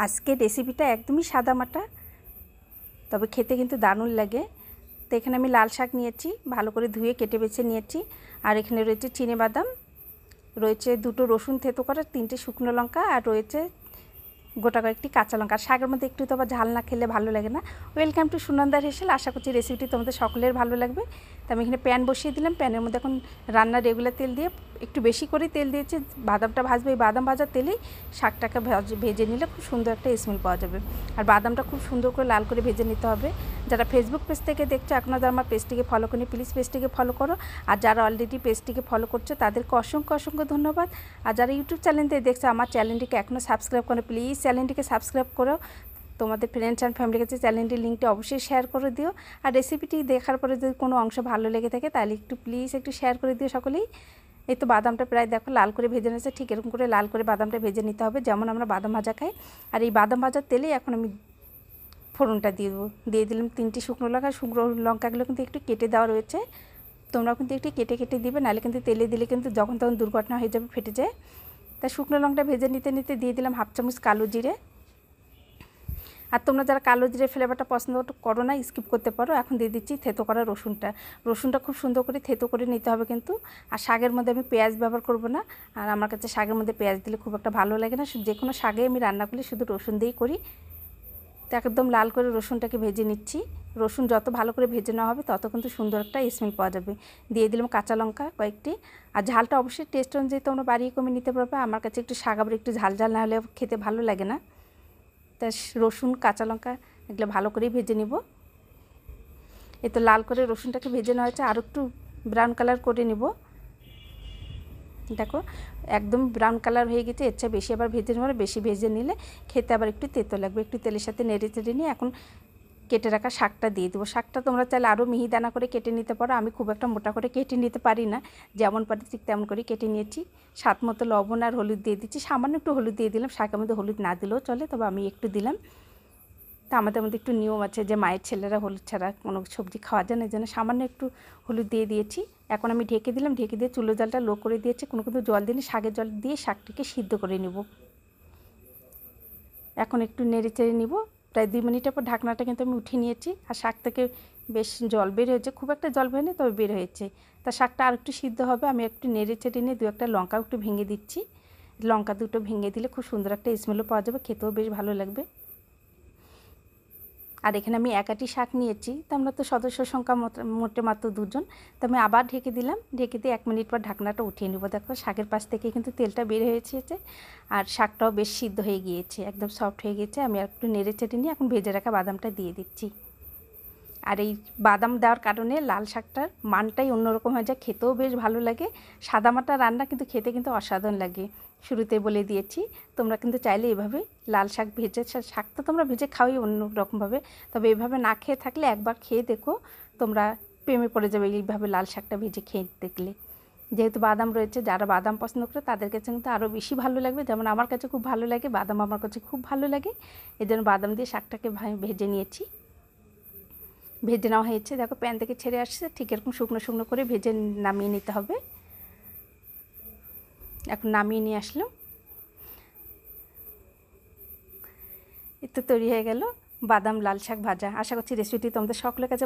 আজকে রেসিপিটা একদমই সাদামাটা, তবে খেতে কিন্তু দারুণ লাগে। তো এখানে আমি লাল শাক নিয়েছি, ভালো করে ধুয়ে কেটে বেছে নিয়েছি। আর এখানে রয়েছে চিনেবাদাম, রয়েছে 2টো রসুন থেতো করা, 3টে শুকনো লঙ্কা, আর রয়েছে গোটা কয়েকটি কাঁচা লঙ্কা। আর শাকের মধ্যে একটু তো আবার ঝাল না খেলে ভালো লাগে না। Welcome to সুনন্দার হেসেল। আশা করছি রেসিপিটি তোমাদের সকলের ভালো লাগবে। তো আমি এখানে প্যান বসিয়ে দিলাম। প্যানের মধ্যে এখন রান্নার রেগুলার তেল দিয়ে একটু বেশি করে তেল দিয়েছি। বাদামটা ভাজবে, এই বাদাম ভাজার তেলেই শাকটাকে ভেজে নিলে খুব সুন্দর একটা স্মেল পাওয়া যাবে। আর বাদামটা খুব সুন্দর করে লাল করে ভেজে নিতে হবে। যারা ফেসবুক পেজ থেকে দেখছো এখনও যারা আমার পেজটিকে ফলো করি, প্লিজ পেজটিকে ফলো করো। আর যারা অলরেডি পেজটিকে ফলো করছো তাদেরকে অসংখ্য অসংখ্য ধন্যবাদ। আর যারা ইউটিউব চ্যানেল থেকে দেখছো আমার চ্যানেলটিকে এখনও সাবস্ক্রাইব করো, প্লিজ চ্যানেলটিকে সাবস্ক্রাইব করো। তোমাদের ফ্রেন্ডস অ্যান্ড ফ্যামিলির কাছে চ্যানেলটির লিঙ্কটি অবশ্যই শেয়ার করে দিও। আর রেসিপিটি দেখার পরে যদি কোনো অংশ ভালো লেগে থাকে তাহলে প্লিজ একটু শেয়ার করে দিও সকলেই। এই তো বাদামটা প্রায় দেখো লাল করে ভেজে নিয়েছে, ঠিক এরকম করে লাল করে বাদামটা ভেজে নিতে হবে যেমন আমরা বাদাম ভাজা খাই। আর এই বাদাম ভাজার তেলেই এখন আমি ফোড়নটা দিয়ে দেবো। দিয়ে দিলাম 3টে শুকনো লঙ্কা। শুকনো লঙ্কাগুলো কিন্তু একটু কেটে দেওয়া রয়েছে, তোমরাও কিন্তু একটু কেটে কেটে দিবে, নাহলে কিন্তু তেলে দিলে কিন্তু যখন তখন দুর্ঘটনা হয়ে যাবে, ফেটে যায়। তা শুকনো লঙ্কাটা ভেজে নিতে নিতে দিয়ে দিলাম 1/2 চামচ কালো জিরে। আর তোমরা যারা কালো জিরে ফ্লেভারটা পছন্দ করো না, স্কিপ করতে পারো। এখন দিয়ে দিচ্ছি থেতো করা রসুনটা খুব সুন্দর করে থেতো করে নিতে হবে কিন্তু। আর শাকের মধ্যে আমি পেঁয়াজ ব্যবহার করব না, আর আমার কাছে শাকের মধ্যে পেঁয়াজ দিলে খুব একটা ভালো লাগে না। যে কোনো শাকে আমি রান্না করলে শুধু রসুন দিয়েই করি। তো একদম লাল করে রসুনটাকে ভেজে নিচ্ছি। রসুন যত ভালো করে ভেজে নেওয়া হবে তত কিন্তু সুন্দর একটা স্মেল পাওয়া যাবে। দিয়ে দিলাম কাঁচা লঙ্কা কয়েকটি। আর ঝালটা অবশ্যই টেস্ট অনুযায়ী তোমরা বাড়িয়ে কমে নিতে পারবে। আমার কাছে একটু শাক আবার একটু ঝাল ঝাল না হলে খেতে ভালো লাগে না। তা রসুন কাঁচা লঙ্কা এগুলো ভালো করেই ভেজে নিব। এই তো লাল করে রসুনটাকে ভেজে নেওয়া হয়েছে, আর একটু ব্রাউন কালার করে নিব। দেখো একদম ব্রাউন কালার হয়ে গেছে। এর চেয়ে বেশি আবার ভেজে নেব, বেশি ভেজে নিলে খেতে আবার একটু তেতো লাগবে। একটু তেলের সাথে নেড়ে চেড়ে নিয়ে এখন কেটে রাখা শাকটা দিয়ে দেবো। শাকটা তোমরা চাইলে আরও মিহিদানা করে কেটে নিতে পারো, আমি খুব একটা মোটা করে কেটে নিতে পারি না, যেমন পারি ঠিক তেমন করে কেটে নিয়েছি। স্বাদ মতো লবণ আর হলুদ দিয়ে দিচ্ছি, সামান্য একটু হলুদ দিয়ে দিলাম। শাকের মধ্যে হলুদ না দিলেও চলে, তবে আমি একটু দিলাম। তা আমাদের মধ্যে একটু নিয়ম আছে যে মায়ের ছেলেরা হলুদ ছাড়া কোনো সবজি খাওয়া যায় না, এই জন্য সামান্য একটু হলুদ দিয়ে দিয়েছি। এখন আমি ঢেকে দিলাম, ঢেকে দিয়ে চুলো জলটা লো করে দিয়েছি। কোনো কিন্তু জল দিলে শাকের জল দিয়ে শাকটিকে সিদ্ধ করে নেব। এখন একটু নেড়ে চেড়ে নিব। প্রায় 2 মিনিটের পর ঢাকনাটা কিন্তু আমি উঠিয়ে নিয়েছি। আর শাক থেকে বেশ জল বের হয়েছে, খুব একটা জল বের নেই তবে বের হয়েছে। তা শাকটা আর একটু সিদ্ধ হবে, আমি একটু নেড়ে চেড়ে নিয়ে 2-1টা লঙ্কাও একটু ভেঙে দিচ্ছি। লঙ্কা 2টো ভেঙে দিলে খুব সুন্দর একটা স্মেলও পাওয়া যাবে, খেতেও বেশ ভালো লাগবে। আর এখানে আমি 1 আঁটি শাক নিয়েছি, তো আমরা তো সদস্য সংখ্যা মোটে মাত্র 2 জন। তো আমি আবার ঢেকে দিলাম, ঢেকে দিয়ে 1 মিনিট পর ঢাকনাটা উঠিয়ে নেব। দেখো শাকের পাশ থেকে কিন্তু তেলটা বের হয়েছে, আর শাকটাও বেশ সিদ্ধ হয়ে গিয়েছে, একদম সফট হয়ে গিয়েছে। আমি একটু নেড়ে চেড়ে নিয়ে এখন ভেজে রাখা বাদামটা দিয়ে দিচ্ছি। আর এই বাদাম দেওয়ার কারণে লাল শাকটার মানটাই অন্যরকম হয়ে যায়, খেতেও বেশ ভালো লাগে। সাদামাটা রান্না কিন্তু খেতে কিন্তু অসাধারণ লাগে। শুরুতে বলে দিয়েছি, তোমরা কিন্তু চাইলে এভাবে লাল শাক ভেজে, শাক তো তোমরা ভেজে খাওয়াই অন্য রকমভাবে, তবে এভাবে না খেয়ে থাকলে একবার খেয়ে দেখো, তোমরা প্রেমে পড়ে যাবে এইভাবে লাল শাকটা ভেজে খেয়ে দেখলে। যেহেতু বাদাম রয়েছে, যারা বাদাম পছন্দ করে তাদের কাছে কিন্তু আরও বেশি ভালো লাগবে, যেমন আমার কাছে খুব ভালো লাগে, বাদাম আমার কাছে খুব ভালো লাগে। এই জন্য বাদাম দিয়ে শাকটাকে ভেজে নিয়েছি। ভেজে নেওয়া হয়েছে, দেখো প্যান থেকে ছেড়ে আসছে, ঠিক এরকম শুকনো শুকনো করে ভেজে নামিয়ে নিতে হবে। এখন নামিয়ে নিয়ে আসলাম। এই তো তৈরি হয়ে গেল বাদাম লাল শাক ভাজা। আশা করছি রেসিপিটি তোমাদের সকলের কাছে